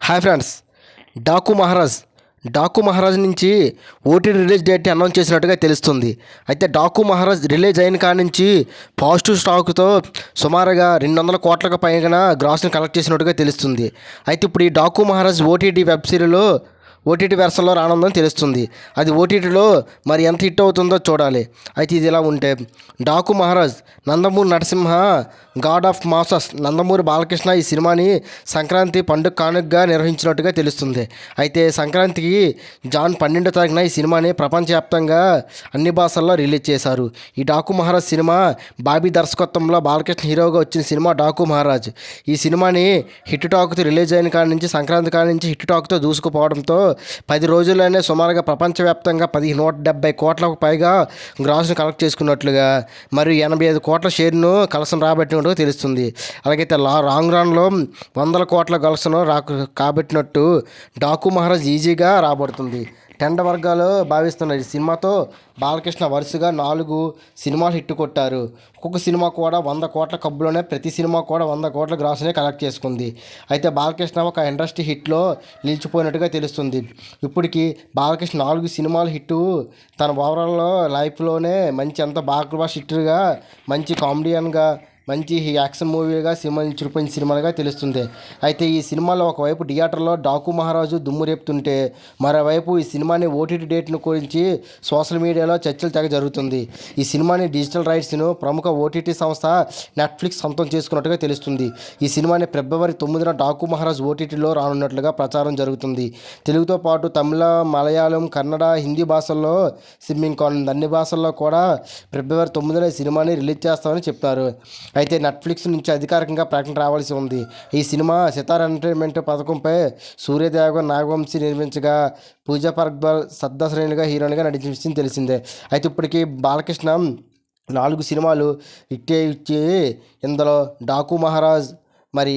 Hi friends, Daaku Maharaj నుంచి OTT release date announce చేసినట్టుగా తెలుస్తుంది. అయితే డాకు మహారాజ్ రిలీజ్ అయిన కాడి నుంచి పాజిటివ్ స్టాక్తో సుమారుగా 200 కోట్లకు పైగా గ్రాస్ని కలెక్ట్ చేసినట్టుగా తెలుస్తుంది. అయితే ఇప్పుడు ఈ డాకు మహారాజ్ ఓటీటీ వెబ్ సిరీస్లో ఓటీటీ వెర్షన్లో రానుందని తెలుస్తుంది. అది ఓటీటీలో మరి ఎంత హిట్ అవుతుందో చూడాలి. అయితే ఇది ఇలా ఉంటే, Daaku Maharaj Nandamuri Narasimha God of masses Nandamuri Balakrishna ఈ సినిమాని సంక్రాంతి పండుగ కానుకగా నిర్వహించినట్టుగా తెలుస్తుంది. అయితే సంక్రాంతికి జాన్ 12వ తారీఖున ఈ సినిమాని ప్రపంచవ్యాప్తంగా అన్ని భాషల్లో రిలీజ్ చేశారు. ఈ డాకు మహారాజ్ సినిమా బాబీ దర్శకత్వంలో బాలకృష్ణ హీరోగా వచ్చిన సినిమా డాకు మహారాజ్. ఈ సినిమాని హిట్ టాక్తో రిలీజ్ అయిన కాడి నుంచి సంక్రాంతి కాడి నుంచి హిట్ టాక్తో దూసుకుపోవడంతో 10 రోజుల్లోనే సుమారుగా ప్రపంచవ్యాప్తంగా 170 కోట్లకు పైగా గ్రాస్ను కలెక్ట్ చేసుకున్నట్లుగా మరియు 85 కోట్ల షేర్ను కలసం రాబట్టినట్టుగా తెలుస్తుంది. అలాగైతే రాంగ్ రన్లో 100 కోట్ల కలసను కాబట్టినట్టు డాకు మహారాజ్ ఈజీగా రాబడుతుంది. టెండ వర్గాలు భావిస్తున్నారు. ఈ సినిమాతో బాలకృష్ణ వరుసగా 4 సినిమాలు హిట్ కొట్టారు. ఒక్కొక్క సినిమా కూడా 100 కోట్ల కబ్బులోనే, ప్రతి సినిమా కూడా 100 కోట్ల గ్రాసునే కలెక్ట్ చేసుకుంది. అయితే బాలకృష్ణ ఒక ఇండస్ట్రీ హిట్లో నిలిచిపోయినట్టుగా తెలుస్తుంది. ఇప్పటికి బాలకృష్ణ 4 సినిమాలు హిట్ తన ఓవరాల్ లైఫ్లోనే మంచి అంత బాగా హిట్గా, మంచి కామెడియన్గా, మంచి యాక్షన్ మూవీగా సినిమాని చూపించిన సినిమాలుగా తెలుస్తుంది. అయితే ఈ సినిమాలో ఒకవైపు థియేటర్లో డాకు మహారాజు దుమ్ము రేపుతుంటే, మరోవైపు ఈ సినిమాని ఓటీటీ డేట్ను గురించి సోషల్ మీడియాలో చర్చలు తెగ జరుగుతుంది. ఈ సినిమాని డిజిటల్ రైట్స్ను ప్రముఖ ఓటీటీ సంస్థ నెట్ఫ్లిక్స్ సొంతం చేసుకున్నట్టుగా తెలుస్తుంది. ఈ సినిమాని ఫిబ్రవరి 9న డాకు మహారాజ్ ఓటీటీలో రానున్నట్లుగా ప్రచారం జరుగుతుంది. తెలుగుతో పాటు తమిళ, మలయాళం, కన్నడ, హిందీ భాషల్లో సిమ్మింగ్ కానుంది. అన్ని భాషల్లో కూడా ఫిబ్రవరి 9న ఈ సినిమాని రిలీజ్ చేస్తామని చెప్తారు. అయితే నెట్ఫ్లిక్స్ నుంచి అధికారికంగా ప్రకటన రావాల్సి ఉంది. ఈ సినిమా సితార్ ఎంటర్టైన్మెంట్ పథకంపై సూర్యదేవగన్, నాగవంశీ నిర్మించగా, పూజా పర్గ్బల్ శ్రద్ధాశ్రేణులుగా హీరోయిన్గా నటించిన విషయం తెలిసిందే. అయితే ఇప్పటికీ బాలకృష్ణ 4 సినిమాలు హిట్ ఇచ్చి ఇందులో డాకు మహారాజ్, మరి